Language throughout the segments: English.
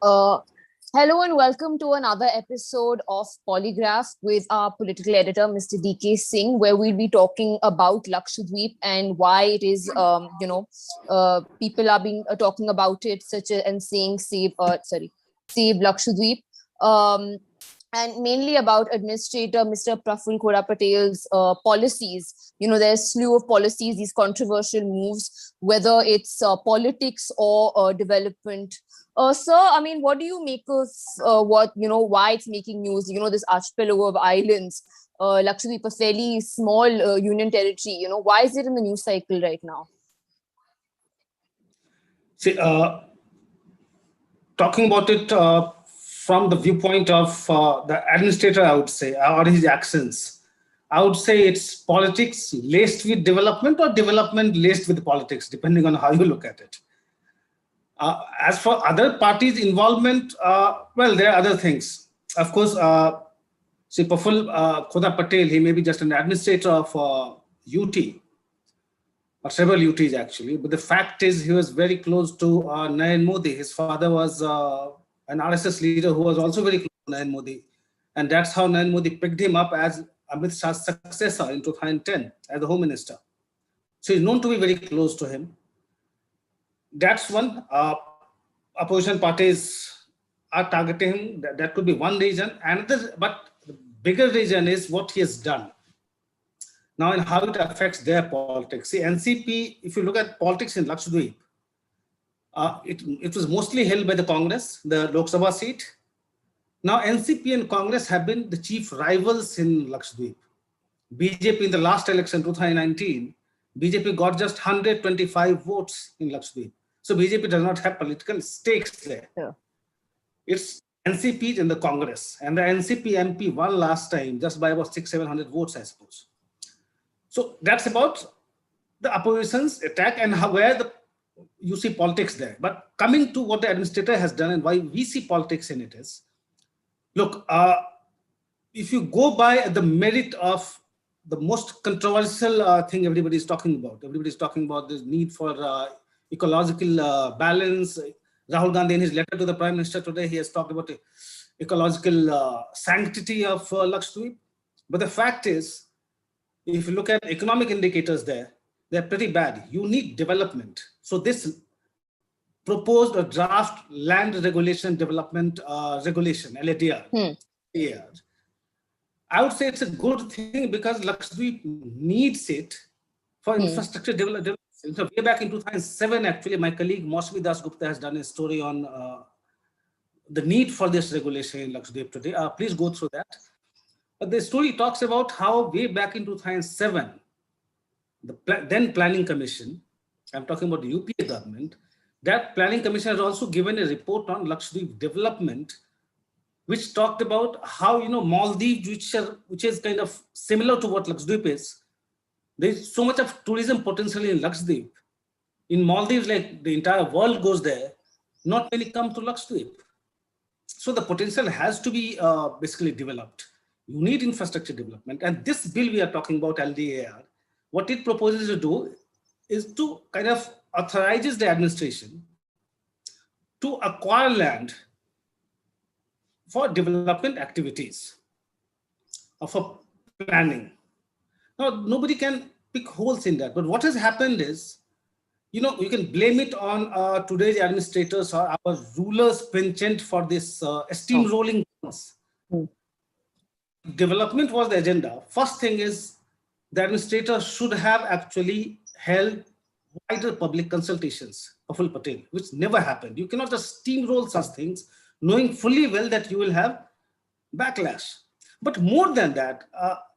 Uh, Hello and welcome to another episode of Polygraph with our political editor, Mr. DK Singh, where we'll be talking about Lakshadweep and why it is, people are being talking about it, such as and saying save Lakshadweep. Um, and mainly about Administrator Mr. Praful Khora Patel's policies. There's a slew of policies, these controversial moves, whether it's politics or development. Sir, I mean, what do you make of why it's making news? This archipelago of islands, Lakshadweep, a fairly small union territory. Why is it in the news cycle right now? See, talking about it from the viewpoint of the administrator, I would say, or his actions, I would say it's politics laced with development or development laced with politics, depending on how you look at it. As for other parties' involvement, well, there are other things. Of course, see, Praful Khora Patel, he may be just an administrator of UT, or several UTs actually, but the fact is he was very close to Narendra Modi. His father was an RSS leader who was also very close to Narendra Modi. And that's how Narendra Modi picked him up as Amit Shah's successor in 2010 as the Home Minister. So he's known to be very close to him. That's one. Opposition parties are targeting him. That could be one reason. But the bigger reason is what he has done. Now, and how it affects their politics. See, NCP, if you look at politics in Lakshadweep, it was mostly held by the Congress, the Lok Sabha seat. Now, NCP and Congress have been the chief rivals in Lakshadweep. BJP in the last election, 2019, BJP got just 125 votes in Lakshadweep. So BJP does not have political stakes there. Yeah. It's NCP in the Congress. And the NCP MP won last time just by about 600-700 votes, I suppose. So that's about the opposition's attack and where you see politics there. But coming to what the administrator has done and why we see politics in it is, look, if you go by the merit of the most controversial thing everybody is talking about this need for ecological balance. Rahul Gandhi, in his letter to the Prime Minister today, he has talked about the ecological sanctity of Lakshadweep. But the fact is, if you look at economic indicators there, they're pretty bad. You need development. So this proposed a draft land regulation development regulation, LADR. I would say it's a good thing because Lakshadweep needs it for infrastructure development. So way back in 2007, actually, my colleague Mosmi Das Gupta has done a story on the need for this regulation in Lakshadweep today. Please go through that. But the story talks about how way back in 2007, the then Planning Commission, I'm talking about the UPA government, that Planning Commission has also given a report on Lakshadweep development, which talked about how, Maldives, which is kind of similar to what Lakshadweep is, there's so much of tourism potential in Lakshadweep. In Maldives, like the entire world goes there, not many come to Lakshadweep. So the potential has to be basically developed. You need infrastructure development. And this bill we are talking about, LDAR, what it proposes to do is to kind of authorizes the administration to acquire land for development activities or for planning. Now, nobody can pick holes in that. But what has happened is, you can blame it on today's administrators or our rulers' penchant for this steamrolling. Development was the agenda. First thing is the administrator should have actually held wider public consultations, Praful Patel, which never happened. You cannot just steamroll such things, knowing fully well that you will have backlash. But more than that,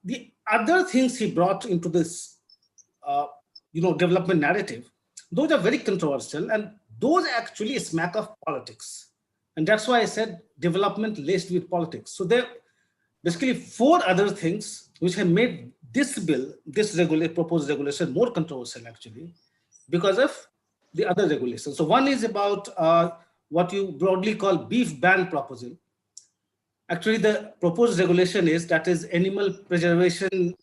the other things he brought into this, development narrative, those are very controversial, and those actually smack of politics. And that's why I said development laced with politics. So there are basically four other things which have made this bill, this proposed regulation, more controversial actually, because of the other regulations. So one is about what you broadly call beef ban proposal. Actually, the proposed regulation is animal preservation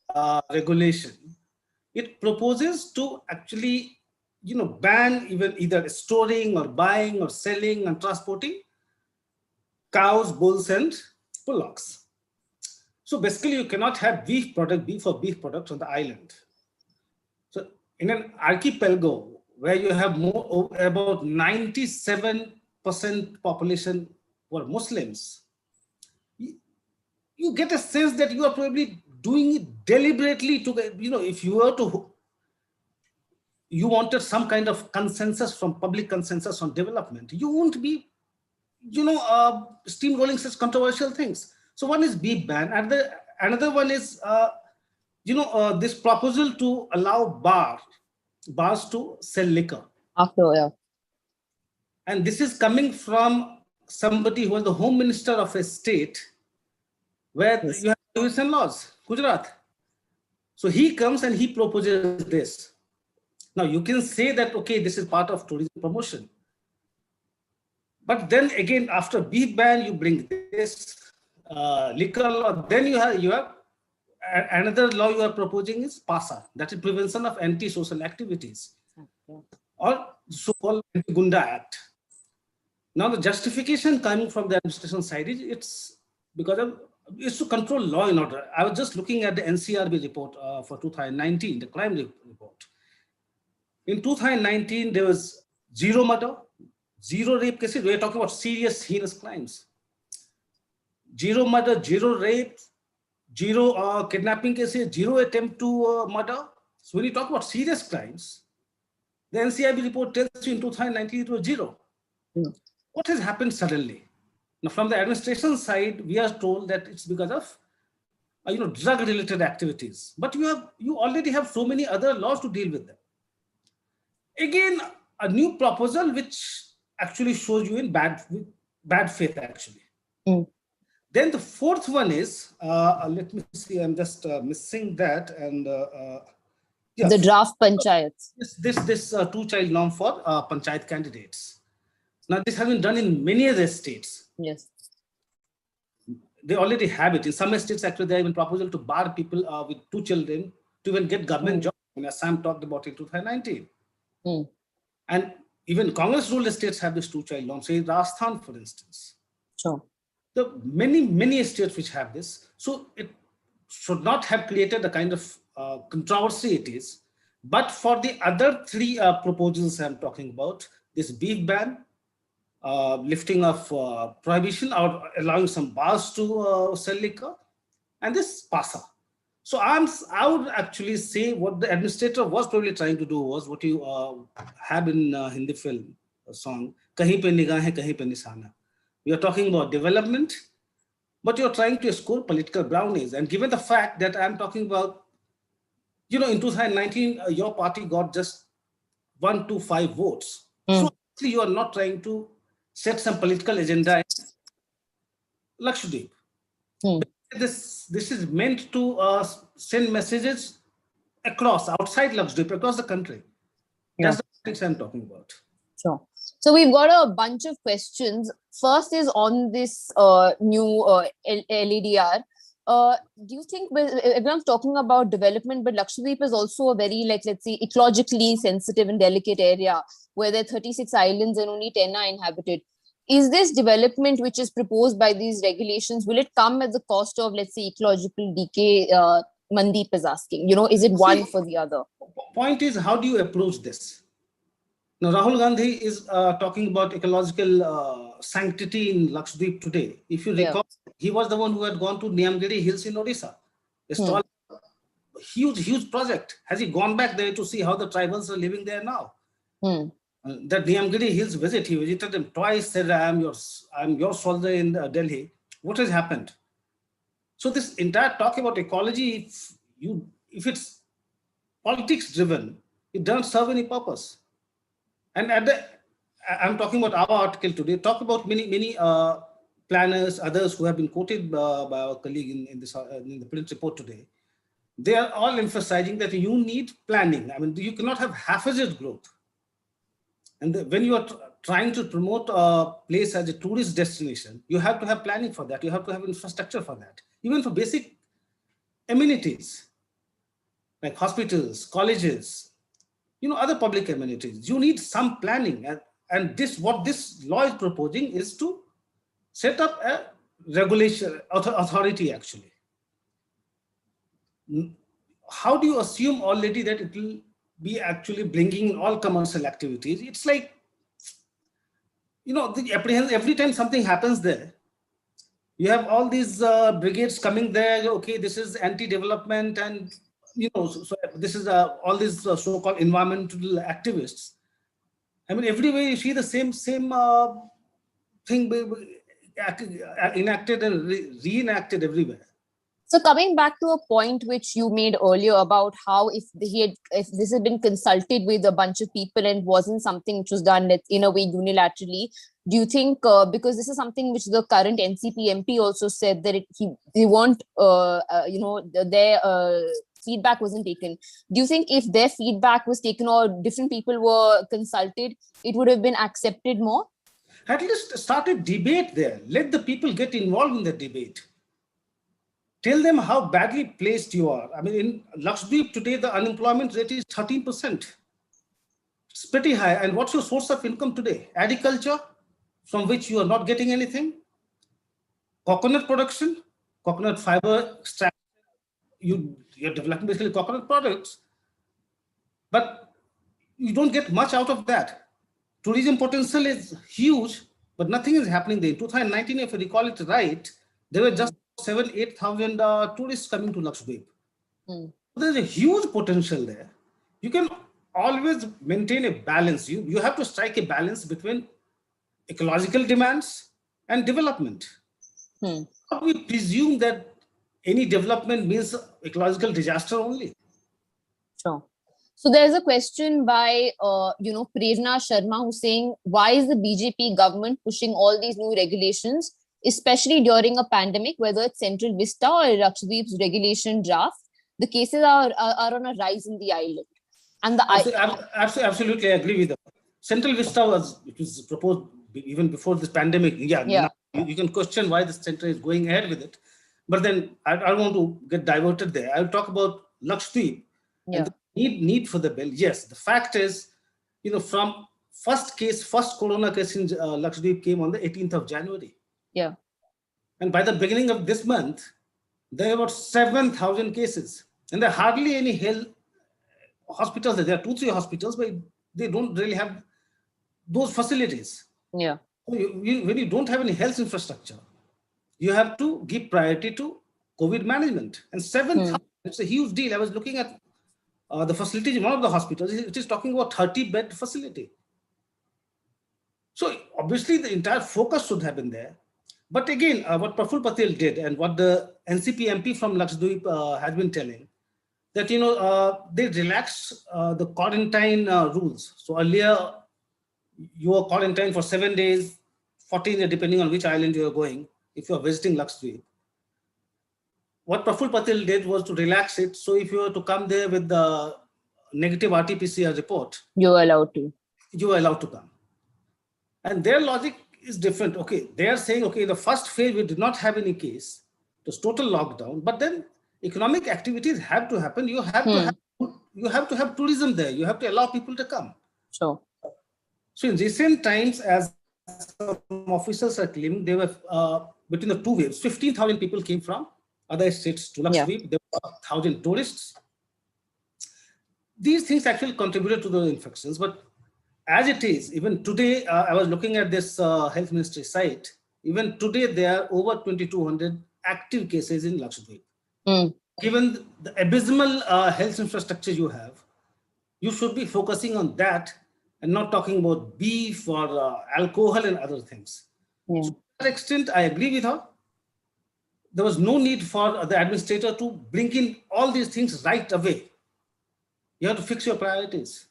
regulation. It proposes to actually, ban either storing or buying or selling and transporting cows, bulls, and bullocks. So basically, you cannot have beef or beef products on the island. So in an archipelago where you have about 97% population were Muslims, you get a sense that you are probably doing it deliberately to, if you were to, you wanted some kind of consensus from public consensus on development, you won't be, steamrolling such controversial things. So one is beef ban, and another one is, this proposal to allow bars to sell liquor. After, yeah. And this is coming from somebody who was the home minister of a state where you have prohibition laws, Gujarat. So he comes and he proposes this. Now you can say that, okay, this is part of tourism promotion. But then again, after beef ban, you bring this liquor law. Then you have another law you are proposing is PASA, that is Prevention of Anti-Social Activities, or so-called Anti-Gunda Act. Now the justification coming from the administration side is it's to control law and order. I was just looking at the NCRB report for 2019, the crime report. In 2019, there was 0 murder, 0 rape cases. We are talking about serious, heinous crimes. 0 murder, 0 rape, 0 kidnapping cases, 0 attempt to murder. So when you talk about serious crimes, the NCRB report tells you in 2019 it was 0. What has happened suddenly? Now, from the administration side, we are told that it's because of drug-related activities. But you already have so many other laws to deal with them. Again, a new proposal which actually shows you in bad faith, actually. Then the fourth one is, let me see, I'm just missing that. And yeah, the draft panchayats. This two-child norm for panchayat candidates. Now, this has been done in many other states. Yes. They already have it. In some states, actually, there have been proposal to bar people with 2 children to even get government jobs. As Sam talked about in 2019. And even Congress-ruled states have this two-child norm. Say Rajasthan, for instance. Sure. The many states which have this. So it should not have created the kind of controversy it is. But for the other 3 proposals I'm talking about, this beef ban, lifting of prohibition or allowing some bars to sell liquor, and this PASA. So I would actually say what the administrator was probably trying to do was what you have in Hindi film song, Kahin pe nigahein, kahin pe nisana. We are talking about development, but you're trying to score political brownies. And given the fact that I'm talking about, in 2019, your party got just 125 votes. So actually you are not trying to set some political agenda in Lakshadweep. This is meant to send messages outside Lakshadweep, across the country. That's the things I'm talking about. Sure. So we've got a bunch of questions. First is on this new LADR. Do you think everyone's talking about development, but Lakshadweep is also a very, let's say, ecologically sensitive and delicate area where there are 36 islands and only 10 are inhabited. Is this development which is proposed by these regulations, will it come at the cost of, let's say, ecological decay? Mandeep is asking, is it one for the other? Point is, how do you approach this? Now, Rahul Gandhi is talking about ecological sanctity in Lakshadweep today. If you recall, he was the one who had gone to Niyamgiri Hills in Odisha. A tall, huge project. Has he gone back there to see how the tribals are living there now? That Niyamgiri Hills visit, he visited them twice, said, I'm your soldier in Delhi. What has happened? So this entire talk about ecology, if it's politics driven, it doesn't serve any purpose. And I'm talking about our article today, talk about many planners, others who have been quoted by our colleague in the print report today. They are all emphasizing that you need planning. I mean, you cannot have haphazard growth. And when you are trying to promote a place as a tourist destination, you have to have planning for that. You have to have infrastructure for that. Even for basic amenities, like hospitals, colleges, other public amenities, you need some planning. And what this law is proposing is to set up a regulation authority actually. How do you assume already that it will be actually bringing in all commercial activities? It's like, the apprehension every time something happens there. You have all these brigades coming there. Okay, this is anti-development, and so this is all these so-called environmental activists. I mean, everywhere you see the same thing enacted and reenacted everywhere. So coming back to a point which you made earlier about how if this had been consulted with a bunch of people and wasn't something which was done in a way unilaterally, do you think because this is something which the current NCP MP also said that they weren't their feedback wasn't taken. Do you think if their feedback was taken or different people were consulted, it would have been accepted more? At least start a debate there. Let the people get involved in the debate. Tell them how badly placed you are. I mean, in Lakshadweep today, the unemployment rate is 13%. It's pretty high. And what's your source of income today? Agriculture, from which you are not getting anything. Coconut production, coconut fiber extraction. You're developing basically coconut products, but you don't get much out of that. Tourism potential is huge, but nothing is happening there. In 2019, if I recall it right, there were just 7,000-8,000 tourists coming to Lakshadweep. There's a huge potential there. You can always maintain a balance. You have to strike a balance between ecological demands and development. How do we presume that any development means ecological disaster only? Sure. So there's a question by, Prerna Sharma, who's saying, why is the BJP government pushing all these new regulations, especially during a pandemic, whether it's Central Vista or Lakshadweep's regulation draft? The cases are on a rise in the island. And absolutely, I agree with that. Central Vista was proposed even before this pandemic. Yeah. You can question why the center is going ahead with it. But then I don't want to get diverted there. I'll talk about Lakshadweep and the need for the bill. Yes, the fact is, from first corona case in Lakshadweep came on the 18th of January. Yeah. And by the beginning of this month, there are about 7,000 cases. And there are hardly any health hospitals. There are 2-3 hospitals, but they don't really have those facilities. Yeah. When you don't have any health infrastructure, you have to give priority to COVID management. And 7,000, it's a huge deal. I was looking at the facilities in one of the hospitals. It is talking about 30-bed facility. So obviously the entire focus should have been there. But again, what Praful Patel did and what the NCP MP from Lakshadweep has been telling, that they relaxed the quarantine rules. So earlier, you were quarantined for 7 days, 14 days, depending on which island you are going, if you are visiting Lakshadweep. What Praful Patel did was to relax it. So if you were to come there with the negative RT-PCR report, you are allowed to. You are allowed to come. And their logic is different. Okay, they are saying, okay, the first phase we did not have any case. It was total lockdown. But then economic activities have to happen. You have to have tourism there. You have to allow people to come. Sure. So in recent times, as some officers are claiming, they were between the two waves. 15,000 people came from other states to Lakshadweep. Yeah. There were 1,000 tourists. These things actually contributed to the infections. But as it is, even today, I was looking at this health ministry site. Even today, there are over 2,200 active cases in Lakshadweep. Given the abysmal health infrastructure you have, you should be focusing on that and not talking about beef or alcohol and other things. Yeah. So to that extent, I agree with her. There was no need for the administrator to bring in all these things right away. You have to fix your priorities.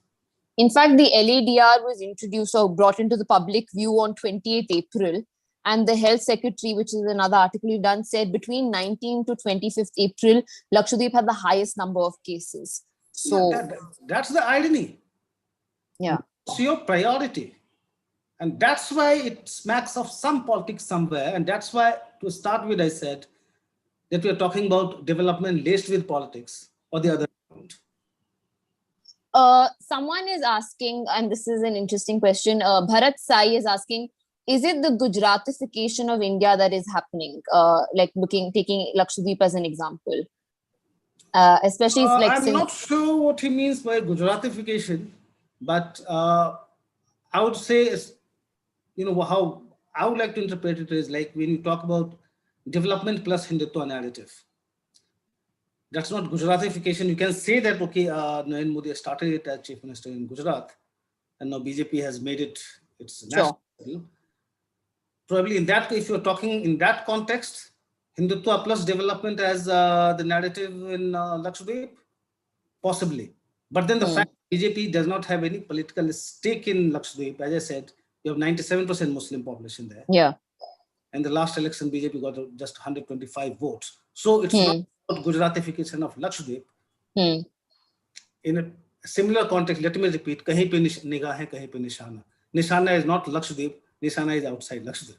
In fact, the LADR was introduced or brought into the public view on 28th April. And the health secretary, which is another article you've done, said between 19th to 25th April, Lakshadweep had the highest number of cases. So that's the irony. Yeah. It's your priority. And that's why it smacks of some politics somewhere. And that's why, to start with, I said that we're talking about development laced with politics or the other way. Someone is asking, and this is an interesting question, Bharat Sai is asking, is it the Gujaratification of India that is happening? Like taking Lakshadweep as an example, especially like I'm since. not sure what he means by Gujaratification, but I would say, how I would like to interpret it is like when you talk about development plus Hindutva narrative. That's not Gujaratification. You can say that, okay, Narendra Modi started it as Chief Minister in Gujarat, and now BJP has made it its Sure. national. Probably in that, if you're talking in that context, Hindutva plus development as the narrative in Lakshadweep, possibly. But then the fact BJP does not have any political stake in Lakshadweep, as I said, you have 97% Muslim population there. Yeah. And the last election, BJP got just 125 votes. So it's not about Gujaratification of Lakshadweep. In a similar context, let me repeat, kahin pe nigah hai, kahin pe nishana. Nishana is not Lakshadweep, Nishana is outside Lakshadweep.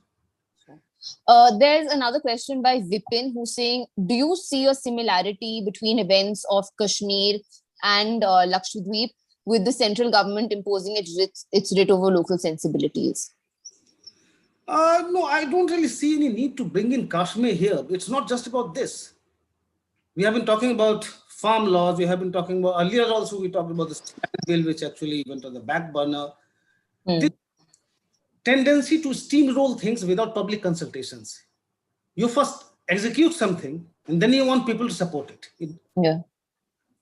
There's another question by Vipin who's saying, do you see a similarity between events of Kashmir and Lakshadweep with the central government imposing its writ over local sensibilities? No, I don't really see any need to bring in Kashmir here. It's not just about this. We have been talking about farm laws. We have been talking about, earlier also we talked about the bill, which actually went on the back burner. This tendency to steamroll things without public consultations. You first execute something and then you want people to support it.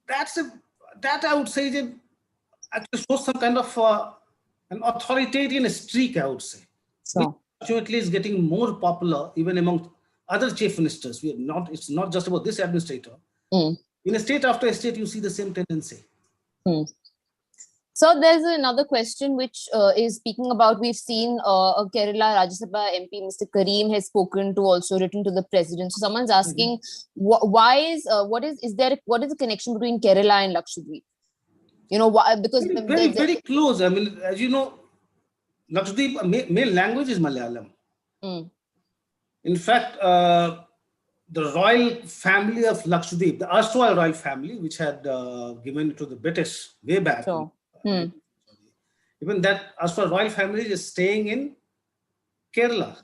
That I would say actually shows some kind of an authoritarian streak, I would say. Which fortunately is getting more popular even among other chief ministers. It's not just about this administrator. In a state after a state, you see the same tendency. So there's another question which is speaking about, we've seen a Kerala Rajya Sabha MP, Mr. Karim, has written to the president. So someone's asking, what is the connection between Kerala and Lakshadweep? Why? Because very close. I mean, as you know, Lakshadweep main language is Malayalam. In fact, the royal family of Lakshadweep, the erstwhile royal family, which had given it to the British way back. Even that erstwhile royal family is staying in Kerala.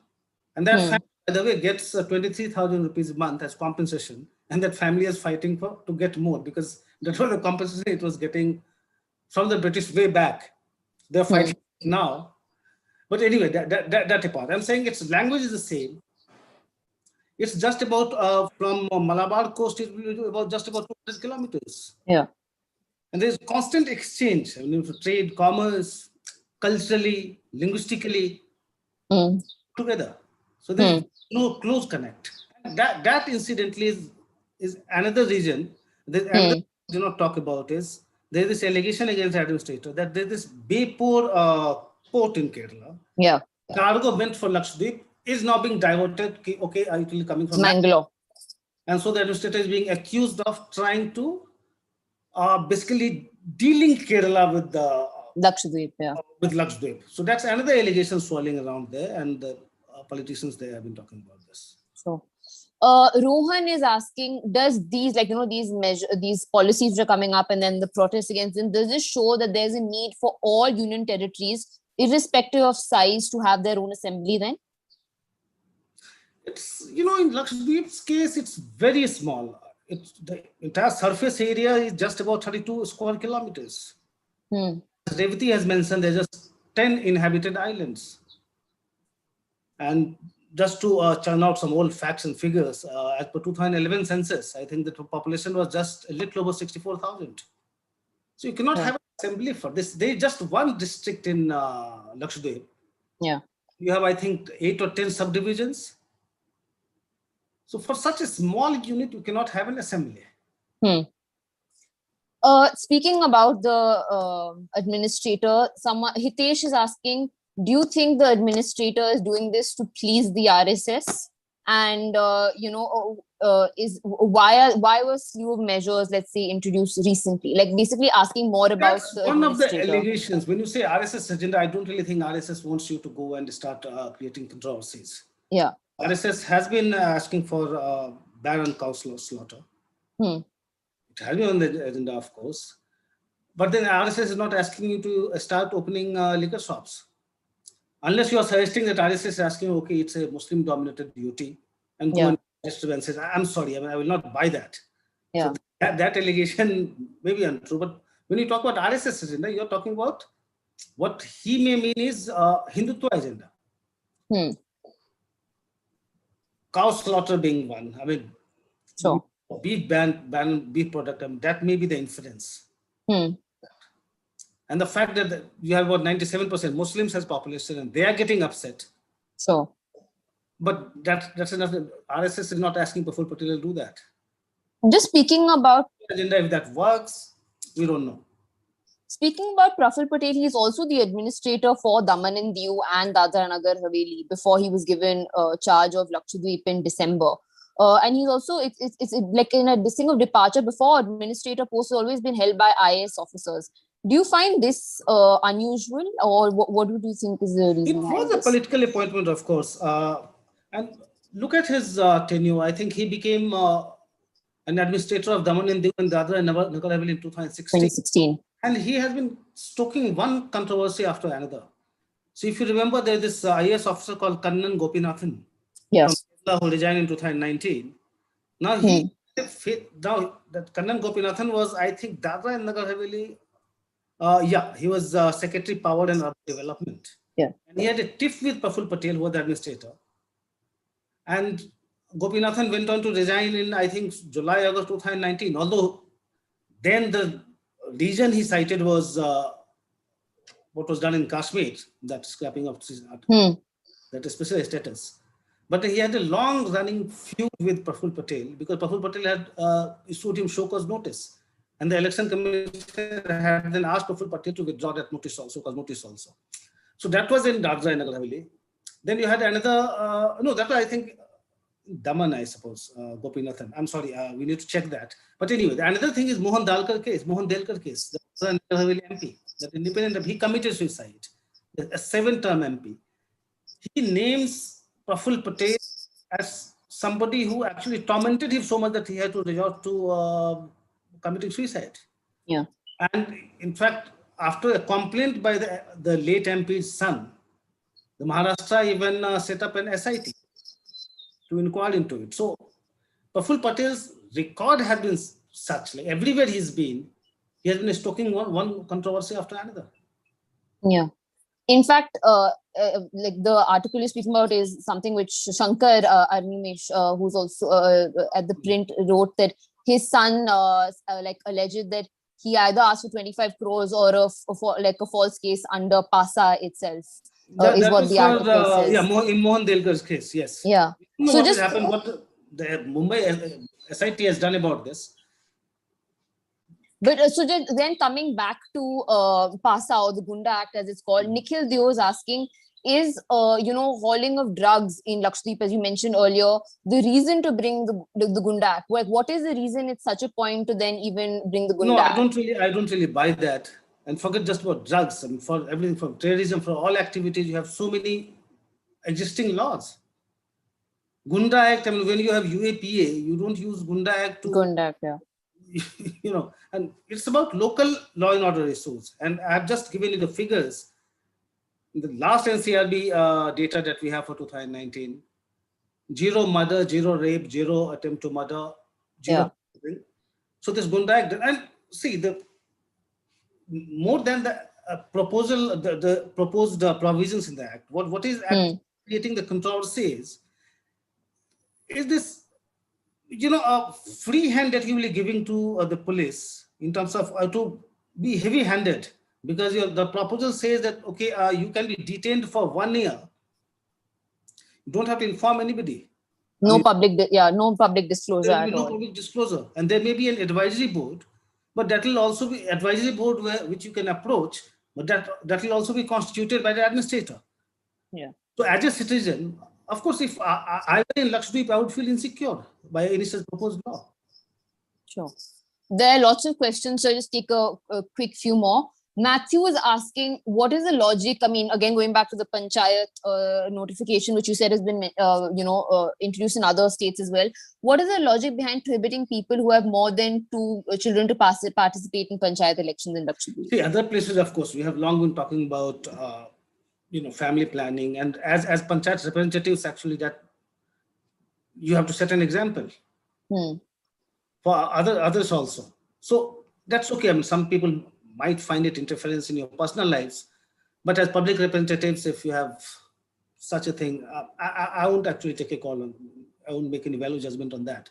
And that family, by the way, gets 23,000 rupees a month as compensation. And that family is fighting to get more because that was the compensation it was getting from the British way back. They're fighting now. But anyway, that apart. I'm saying its language is the same. It's just about from Malabar coast, it's about just about 200 kilometers. Yeah. And there's constant exchange, for trade, commerce, culturally, linguistically, together. So there's no close connect. And that incidentally is another reason. There's another thing we do not talk about is there's this allegation against the administrator that there's this Bepur port in Kerala. Yeah. Cargo meant for Lakshadweep is now being diverted. Okay, actually coming from Mangalore. And so the administrator is being accused of trying to basically dealing Kerala with the Lakshadweep, yeah. With Lakshadweep. So that's another allegation swirling around there, and the politicians there have been talking about this. So, Rohan is asking, does these, these policies which are coming up and then the protests against them, does this show that there's a need for all union territories, irrespective of size, to have their own assembly then? It's, in Lakshadweep's case, it's very small. The entire surface area is just about 32 square kilometers. As Revati has mentioned, there's just 10 inhabited islands. And just to churn out some old facts and figures, as per 2011 census, I think the population was just a little over 64,000. So you cannot have an assembly for this. There is just one district in Lakshadweep. Yeah. You have, I think, 8 or 10 subdivisions. So for such a small unit, you cannot have an assembly. Speaking about the administrator, Hitesh is asking, do you think the administrator is doing this to please the RSS? And why were slew of measures, let's say, introduced recently? Like basically asking more about That's one of the allegations. When you say RSS agenda, I don't really think RSS wants you to go and start creating controversies. Yeah. RSS has been asking for ban on cow slaughter. It has been on the agenda, of course. But then RSS is not asking you to start opening liquor shops. Unless you are suggesting that RSS is asking, okay, it's a Muslim-dominated duty, and go and register and says, I'm sorry, I will not buy that. Yeah. So that allegation may be untrue, but when you talk about RSS agenda, you're talking about what he may mean is Hindutva agenda. Cow slaughter being one. I mean, sure. Beef ban beef product. I mean, that may be the inference. And the fact that you have about 97% Muslims as population and they are getting upset. So, but that's enough. RSS is not asking Praful Patel to do that. Just speaking about agenda, if that works, we don't know. Speaking about Praful Patel, he is also the administrator for Daman and Diu and Dadra and Nagar Haveli before he was given charge of Lakshadweep in December. And he's also, it's like in a distinct of departure. Before, administrator post has always been held by IAS officers. Do you find this unusual, or what do you think is the reason? It was a political appointment, of course. And look at his tenure. I think he became an administrator of Daman and Diu and Dadra and Nagar Haveli in 2016. And he has been stoking one controversy after another. So if you remember, there's this IAS officer called Kannan Gopinathan. Yes. Who resigned in 2019. Now that Kannan Gopinathan was, I think, Dadra and Nagar Haveli. He was Secretary Power and Urban Development. Yeah. And he had a tiff with Praful Patel, who was the administrator. And Gopinathan went on to resign in, I think, July, August 2019. Although then the reason he cited was what was done in Kashmir, that scrapping of that is special status. But he had a long-running feud with Praful Patel because Praful Patel had issued him show cause notice. And the election commission had then asked Praful Patel to withdraw that notice also. So that was in Dadra and Nagar Haveli. Then you had another, that was, I think, Daman, I suppose, Gopinathan. I'm sorry, we need to check that. But anyway, another thing is Mohan Delkar case, the Haveli MP, that independent, he committed suicide, a 7-term MP. He names Praful Patel as somebody who actually tormented him so much that he had to resort to committing suicide. Yeah. And in fact, after a complaint by the late MP's son, the Maharashtra even set up an SIT to inquire into it. So Praful Patel's record has been such, like everywhere he's been, he has been stoking one controversy after another. Yeah. In fact, like the article you're speaking about is something which Shankar Arnimesh, who's also at ThePrint, wrote that his son alleged that he either asked for 25 crores or a false case under PASA itself. Is what the article says. In Mohan Delkar's case, yes. Yeah. So what has happened, what the Mumbai SIT has done about this. But so then coming back to PASA, or the Gunda Act as it's called, Nikhil Deo is asking, is hauling of drugs in Lakshadweep, as you mentioned earlier, the reason to bring the Gunda Act? Like, what is the reason it's such a point to then even bring the Gunda Act? I don't really buy that. And forget just about drugs. I mean, for everything, from terrorism, for all activities, you have so many existing laws. Gunda Act, I mean, when you have UAPA, you don't use Gunda Act to... Gunda Act, yeah. And it's about local law and order issues. And I've just given you the figures. In the last NCRB data that we have for 2019, 0 murder, 0 rape, 0 attempt to murder, 0. Yeah. So this Gunda Act, and see, more than the proposal, the proposed provisions in the Act, what is creating the controversy is this, a free hand that you will be giving to the police in terms of to be heavy-handed, because the proposal says that, okay, you can be detained for 1 year. You don't have to inform anybody. No public disclosure. There will be no public disclosure. And there may be an advisory board, but that will also be advisory board which you can approach, but that will also be constituted by the administrator. Yeah. So as a citizen, of course, if I were in Lakshadweep, I would feel insecure by any such proposed law. Sure. There are lots of questions, so I'll just take a quick few more. Matthew is asking, what is the logic? I mean, again, going back to the panchayat notification, which you said has been, introduced in other states as well. What is the logic behind prohibiting people who have more than 2 children to participate in panchayat elections in Lakshadweep? See, other places, of course, we have long been talking about family planning, and as panchayat representatives, actually, that you have to set an example for others also. So that's okay. I mean, some people might find it interference in your personal lives, but as public representatives, if you have such a thing, I won't actually take a call on. I won't make any value judgment on that.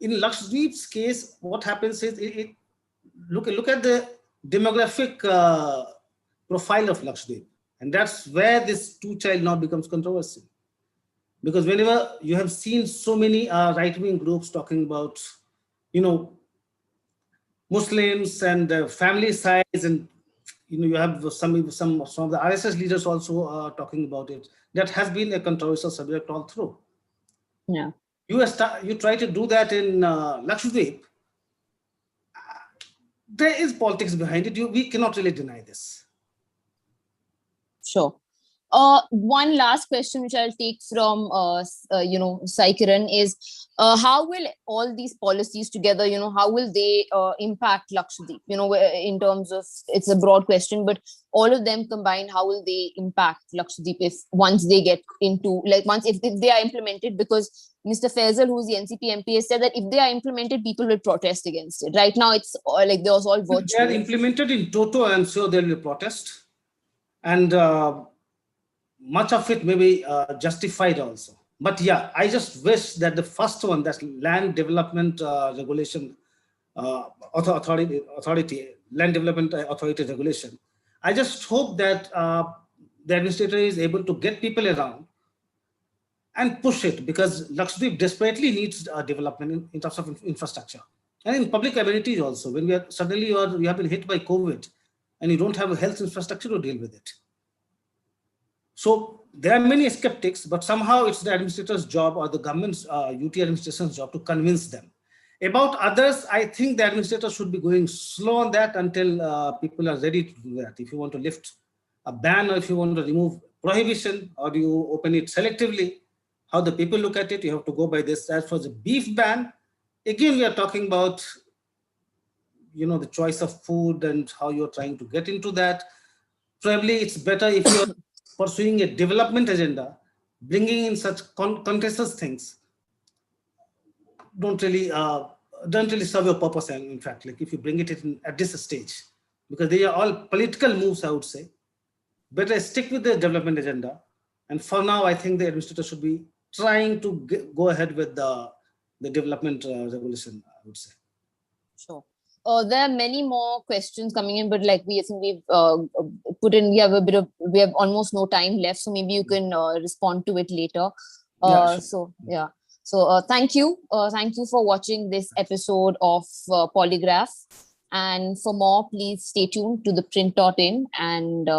In Lakshadweep's case, what happens is look at the demographic profile of Lakshadweep, and that's where this two-child now becomes controversial. Because whenever you have seen so many right-wing groups talking about, Muslims and family size, and you have some of the RSS leaders also talking about it. That has been a controversial subject all through. Yeah. You try to do that in Lakshadweep. There is politics behind it. We cannot really deny this. Sure. One last question, which I'll take from, Sai Kiran, is how will all these policies together, how will they impact Lakshadweep? In terms of, it's a broad question, but all of them combined, how will they impact Lakshadweep once they get into, if they are implemented? Because Mr. Faisal, who's the NCP MP, has said that if they are implemented, people will protest against it. Right now, it's there's all virtual. If they are implemented in toto, I'm sure there will be protest. And much of it may be justified also. But yeah, I just wish that the first one, that's Land Development Regulation Authority, Land Development Authority Regulation, I just hope that the administrator is able to get people around and push it, because Lakshadweep desperately needs development in terms of infrastructure and in public amenities also. When you have been hit by COVID and you don't have a health infrastructure to deal with it. So there are many skeptics, but somehow it's the administrator's job or the government's UT administration's job to convince them. About others, I think the administrator should be going slow on that until people are ready to do that. If you want to lift a ban, or if you want to remove prohibition, or you open it selectively, how the people look at it, you have to go by this. As for the beef ban, again, we are talking about, the choice of food and how you're trying to get into that. Probably it's better if you're pursuing a development agenda, bringing in such contentious things don't really serve your purpose. And in fact, if you bring it in at this stage, because they are all political moves, I would say, better stick with the development agenda. And for now, I think the administrator should be trying to go ahead with the development regulation, I would say. Sure. There are many more questions coming in, but we have almost no time left, so maybe you can respond to it later. Yeah, sure. So thank you for watching this episode of Polygraph, and for more, please stay tuned to theprint.in, and